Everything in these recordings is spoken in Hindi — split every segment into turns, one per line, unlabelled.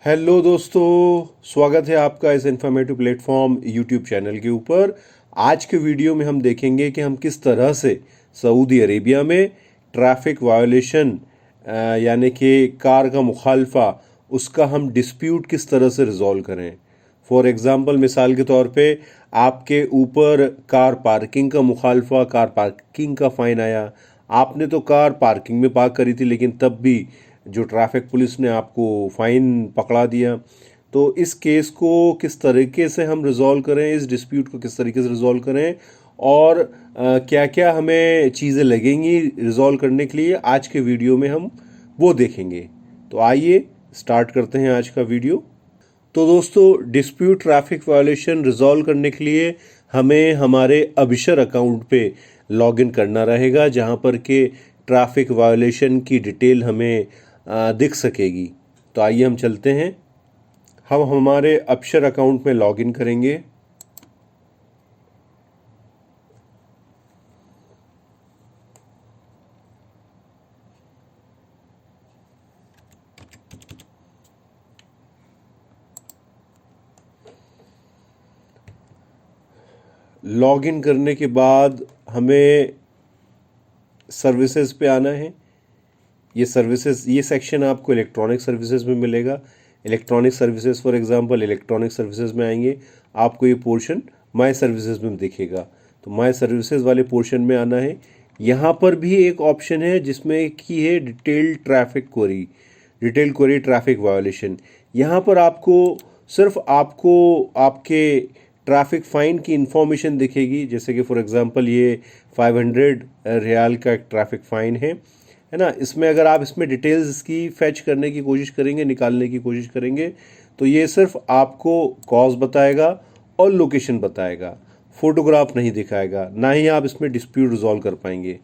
हेलो दोस्तों, स्वागत है आपका इस इन्फॉर्मेटिव प्लेटफॉर्म यूट्यूब चैनल के ऊपर। आज के वीडियो में हम देखेंगे कि हम किस तरह से सऊदी अरेबिया में ट्रैफिक वायोलेशन यानी कि कार का मुखालफा उसका हम डिस्प्यूट किस तरह से रिजॉल्व करें। फॉर एग्ज़ाम्पल, मिसाल के तौर पे आपके ऊपर कार पार्किंग का मुखालफा, कार पार्किंग का फ़ाइन आया। आपने तो कार पार्किंग में पार्क करी थी, लेकिन तब भी जो ट्रैफिक पुलिस ने आपको फ़ाइन पकड़ा दिया। तो इस केस को किस तरीके से हम रिज़ॉल्व करें, इस डिस्प्यूट को किस तरीके से रिज़ॉल्व करें और क्या क्या हमें चीज़ें लगेंगी रिज़ॉल्व करने के लिए, आज के वीडियो में हम वो देखेंगे। तो आइए स्टार्ट करते हैं आज का वीडियो। तो दोस्तों, डिस्प्यूट ट्रैफिक वायोलेशन रिजॉल्व करने के लिए हमें हमारे अबिशर अकाउंट पे लॉगिन करना रहेगा, जहां पर के ट्रैफिक वायोलेशन की डिटेल हमें दिख सकेगी। तो आइए हम चलते हैं। हम हमारे अबिशर अकाउंट में लॉगिन करेंगे। लॉगिन करने के बाद हमें सर्विसेज पे आना है। ये सर्विसेज, ये सेक्शन आपको इलेक्ट्रॉनिक सर्विसेज में मिलेगा। Electronic services, for example electronic services में आएंगे, आपको ये पोर्शन माय सर्विसेज में दिखेगा। तो माय सर्विसेज वाले पोर्शन में आना है। यहाँ पर भी एक ऑप्शन है जिसमें की है detail traffic query, detail query traffic violation. यहाँ पर आपको सिर्फ आपको आपके ट्रैफिक फ़ाइन की इंफॉर्मेशन दिखेगी, जैसे कि फॉर एग्जांपल ये 500 रियाल का एक ट्रैफिक फ़ाइन है ना। इसमें अगर आप इसमें डिटेल्स इसकी फैच करने की कोशिश करेंगे, निकालने की कोशिश करेंगे, तो ये सिर्फ आपको कॉज बताएगा और लोकेशन बताएगा, फोटोग्राफ नहीं दिखाएगा। ना ही आप इसमें डिस्प्यूट रिजॉल्व कर पाएंगे।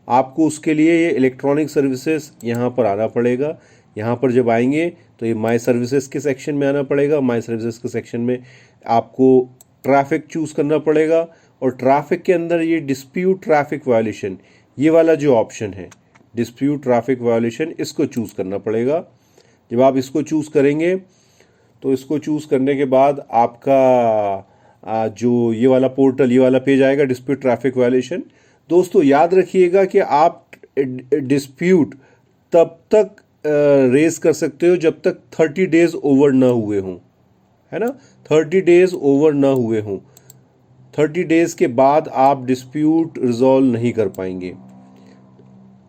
आपको उसके लिए ये इलेक्ट्रॉनिक सर्विसेज यहाँ पर आना पड़ेगा। यहाँ पर जब आएंगे तो ये माय सर्विसेज के सेक्शन में आना पड़ेगा। माय सर्विसेज के सेक्शन में आपको ट्रैफिक चूज़ करना पड़ेगा और ट्रैफिक के अंदर ये डिस्प्यूट ट्रैफिक वायोलेशन, ये वाला जो ऑप्शन है डिस्प्यूट ट्रैफिक वायोलेशन, इसको चूज़ करना पड़ेगा। जब आप इसको चूज़ करेंगे तो इसको चूज़ करने के बाद आपका जो ये वाला पोर्टल, ये वाला पेज आएगा डिस्प्यूट ट्रैफिक वायोलेशन। दोस्तों याद रखिएगा कि आप डिस्प्यूट तब तक रेज कर सकते हो जब तक 30 डेज ओवर ना हुए हों, है ना। 30 डेज ओवर ना हुए हों। 30 डेज के बाद आप डिस्प्यूट रिजॉल्व नहीं कर पाएंगे।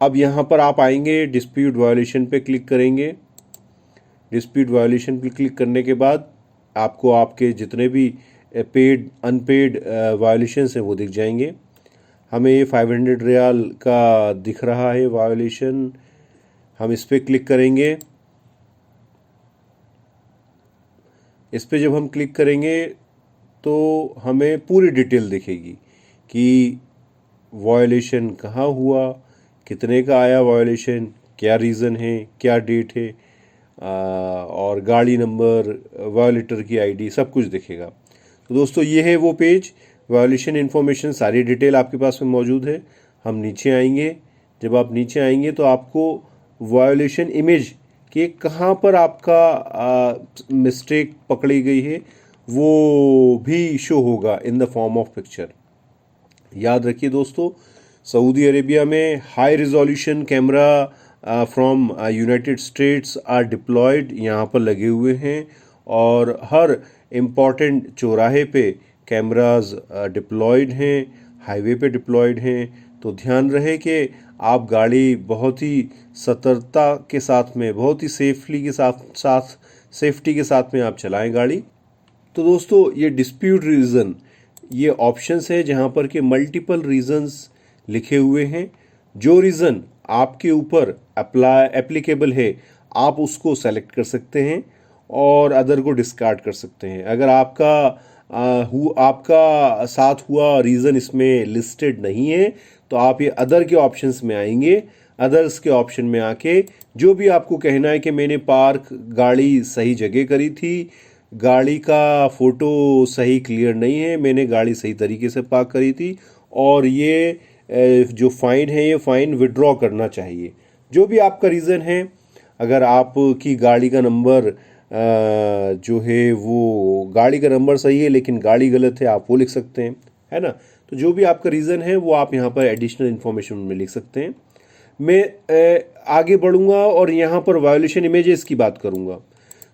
अब यहाँ पर आप आएंगे, डिस्प्यूट वायोलेशन पे क्लिक करेंगे। डिस्प्यूट वायोलेशन पे क्लिक करने के बाद आपको आपके जितने भी पेड अनपेड वायोलेशंस हैं वो दिख जाएंगे। हमें ये 500 रियाल का दिख रहा है वायोलेशन। हम इस पर क्लिक करेंगे। इस पे जब हम क्लिक करेंगे तो हमें पूरी डिटेल दिखेगी कि वायोलेशन कहाँ हुआ, कितने का आया वायोलेशन, क्या रीज़न है, क्या डेट है, और गाड़ी नंबर, वायोलेटर की आईडी, सब कुछ दिखेगा। तो दोस्तों ये है वो पेज, वायोलेशन इन्फॉर्मेशन, सारी डिटेल आपके पास में मौजूद है। हम नीचे आएंगे। जब आप नीचे आएंगे तो आपको वायोलेशन इमेज कि कहाँ पर आपका मिस्टेक पकड़ी गई है वो भी शो होगा in the form of picture. याद रखिए दोस्तों, सऊदी अरेबिया में high resolution camera from United States are deployed, यहाँ पर लगे हुए हैं और हर इम्पॉर्टेंट चौराहे पे कैमराज डिप्लॉयड हैं, हाईवे पे डिप्लॉयड हैं। तो ध्यान रहे कि आप गाड़ी बहुत ही सतर्कता के साथ में, बहुत ही सेफ्टी के साथ में आप चलाएं गाड़ी। तो दोस्तों ये डिस्प्यूट रीज़न, ये ऑप्शंस है जहाँ पर के मल्टीपल रीज़न्स लिखे हुए हैं। जो रीज़न आपके ऊपर एप्लीकेबल है आप उसको सेलेक्ट कर सकते हैं और अदर को डिस्कार्ड कर सकते हैं। अगर आपका साथ हुआ रीज़न इसमें लिस्टेड नहीं है तो आप ये अदर के ऑप्शंस में आएंगे। अदर्स के ऑप्शन में आके जो भी आपको कहना है कि मैंने पार्क गाड़ी सही जगह करी थी, गाड़ी का फ़ोटो सही क्लियर नहीं है, मैंने गाड़ी सही तरीके से पार्क करी थी और ये जो फ़ाइन है ये फ़ाइन विड्रॉ करना चाहिए। जो भी आपका रीज़न है, अगर आपकी गाड़ी का नंबर जो है वो गाड़ी का नंबर सही है लेकिन गाड़ी गलत है, आप वो लिख सकते हैं, है ना। तो जो भी आपका रीज़न है वो आप यहाँ पर एडिशनल इन्फॉर्मेशन में लिख सकते हैं। मैं आगे बढ़ूँगा और यहाँ पर वायोलेशन इमेजेस की बात करूँगा।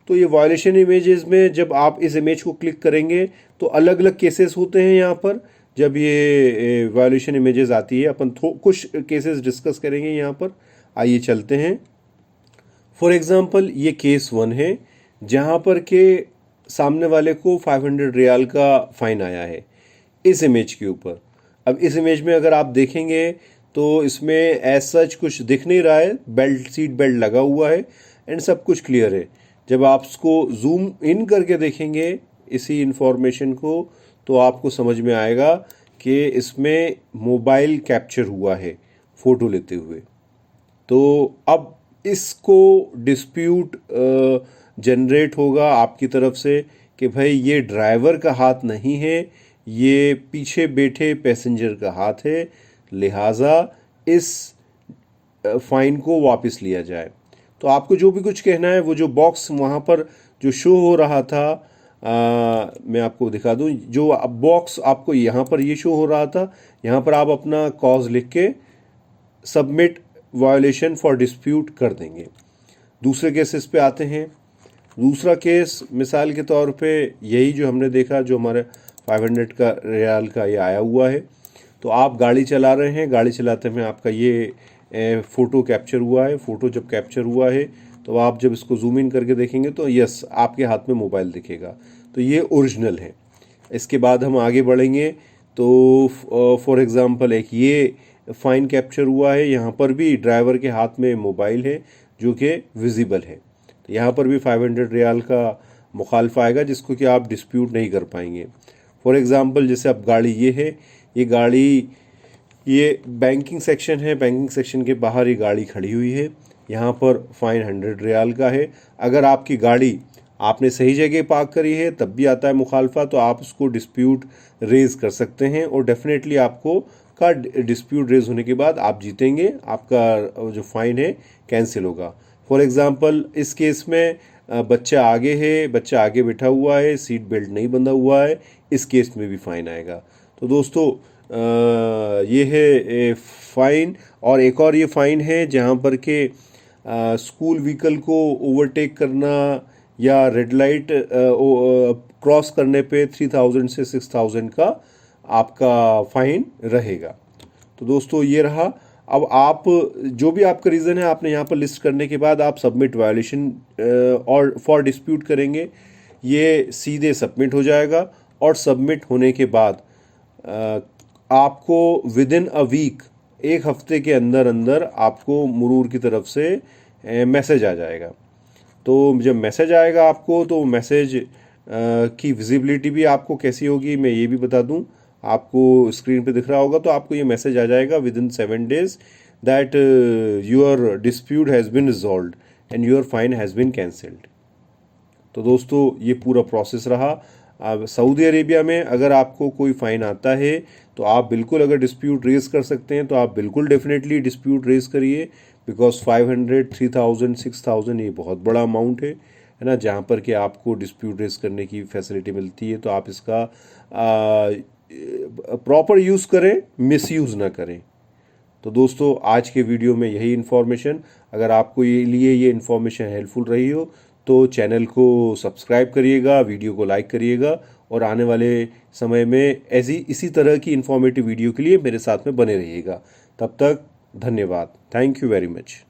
तो ये वायोलेशन इमेजेस में जब आप इस इमेज को क्लिक करेंगे तो अलग अलग केसेस होते हैं यहाँ पर। जब ये वायोलेशन इमेजेस आती है अपन कुछ केसेस डिस्कस करेंगे यहाँ पर। आइए चलते हैं। फॉर एग्ज़ाम्पल ये केस 1 है जहाँ पर के सामने वाले को 500 रियाल का फ़ाइन आया है इस इमेज के ऊपर। अब इस इमेज में अगर आप देखेंगे तो इसमें एज सच कुछ दिख नहीं रहा है, बेल्ट सीट बेल्ट लगा हुआ है एंड सब कुछ क्लियर है। जब आप उसको जूम इन करके देखेंगे इसी इंफॉर्मेशन को तो आपको समझ में आएगा कि इसमें मोबाइल कैप्चर हुआ है फ़ोटो लेते हुए। तो अब इसको डिस्प्यूट जनरेट होगा आपकी तरफ से कि भाई ये ड्राइवर का हाथ नहीं है, ये पीछे बैठे पैसेंजर का हाथ है, लिहाजा इस फ़ाइन को वापस लिया जाए। तो आपको जो भी कुछ कहना है वो जो बॉक्स वहाँ पर जो शो हो रहा था, मैं आपको दिखा दूँ। जो बॉक्स आपको यहाँ पर ये शो हो रहा था, यहाँ पर आप अपना कॉज लिख के सबमिट वायोलेशन फॉर डिस्प्यूट कर देंगे। दूसरे केसेस पे आते हैं। दूसरा केस मिसाल के तौर पे यही जो हमने देखा, जो हमारे 500 का रियाल का ये आया हुआ है। तो आप गाड़ी चला रहे हैं, गाड़ी चलाते में आपका ये फ़ोटो कैप्चर हुआ है। फ़ोटो जब कैप्चर हुआ है तो आप जब इसको जूम इन करके देखेंगे तो यस आपके हाथ में मोबाइल दिखेगा, तो ये ओरिजिनल है। इसके बाद हम आगे बढ़ेंगे तो फॉर एग्ज़ाम्पल एक ये फ़ाइन कैप्चर हुआ है, यहाँ पर भी ड्राइवर के हाथ में मोबाइल है जो कि विजिबल है। तो यहाँ पर भी 500 रियाल का मुखालफा आएगा जिसको कि आप डिस्प्यूट नहीं कर पाएंगे। फॉर एग्ज़ाम्पल जैसे अब गाड़ी ये है, ये गाड़ी ये बैंकिंग सेक्शन है, बैंकिंग सेक्शन के बाहर ये गाड़ी खड़ी हुई है, यहाँ पर फ़ाइन 100 रियाल का है। अगर आपकी गाड़ी आपने सही जगह पार्क करी है तब भी आता है मुखालफा, तो आप उसको डिस्प्यूट रेज़ कर सकते हैं और डेफिनेटली आपको का डिस्प्यूट रेज़ होने के बाद आप जीतेंगे, आपका जो फ़ाइन है कैंसिल होगा। फॉर एग्ज़ाम्पल इस केस में बच्चा आगे है, बच्चा आगे बैठा हुआ है, सीट बेल्ट नहीं बंधा हुआ है, इस केस में भी फ़ाइन आएगा। तो दोस्तों ये है फ़ाइन। और एक और ये फ़ाइन है जहाँ पर के स्कूल व्हीकल को ओवरटेक करना या रेड लाइट क्रॉस करने पे 3000 से 6000 का आपका फ़ाइन रहेगा। तो दोस्तों ये रहा। अब आप जो भी आपका रीज़न है आपने यहाँ पर लिस्ट करने के बाद आप सबमिट वायोलेशन और फॉर डिस्प्यूट करेंगे, ये सीधे सबमिट हो जाएगा। और सबमिट होने के बाद आपको विद इन अ वीक, एक हफ्ते के अंदर अंदर आपको मुरूर की तरफ से मैसेज आ जाएगा। तो जब मैसेज आएगा आपको तो मैसेज की विजिबिलिटी भी आपको कैसी होगी मैं ये भी बता दूं। आपको स्क्रीन पे दिख रहा होगा, तो आपको ये मैसेज आ जाएगा with in 7 days that your dispute has been resolved and your fine has been cancelled. तो दोस्तों ये पूरा प्रोसेस रहा। अब सऊदी अरेबिया में अगर आपको कोई फ़ाइन आता है तो आप बिल्कुल अगर डिस्प्यूट रेज़ कर सकते हैं तो आप बिल्कुल डेफिनेटली डिस्प्यूट रेज़ करिए, बिकॉज 500, 3000, 6000 ये बहुत बड़ा अमाउंट है ना, जहाँ पर कि आपको डिस्प्यूट रेज़ करने की फैसिलिटी मिलती है। तो आप इसका प्रॉपर यूज़ करें, मिसयूज़ ना करें। तो दोस्तों आज के वीडियो में यही इन्फॉर्मेशन। अगर आपको ये इन्फॉर्मेशन हेल्पफुल रही हो तो चैनल को सब्सक्राइब करिएगा, वीडियो को लाइक करिएगा और आने वाले समय में इसी तरह की इन्फॉर्मेटिव वीडियो के लिए मेरे साथ में बने रहिएगा। तब तक धन्यवाद। Thank you very much.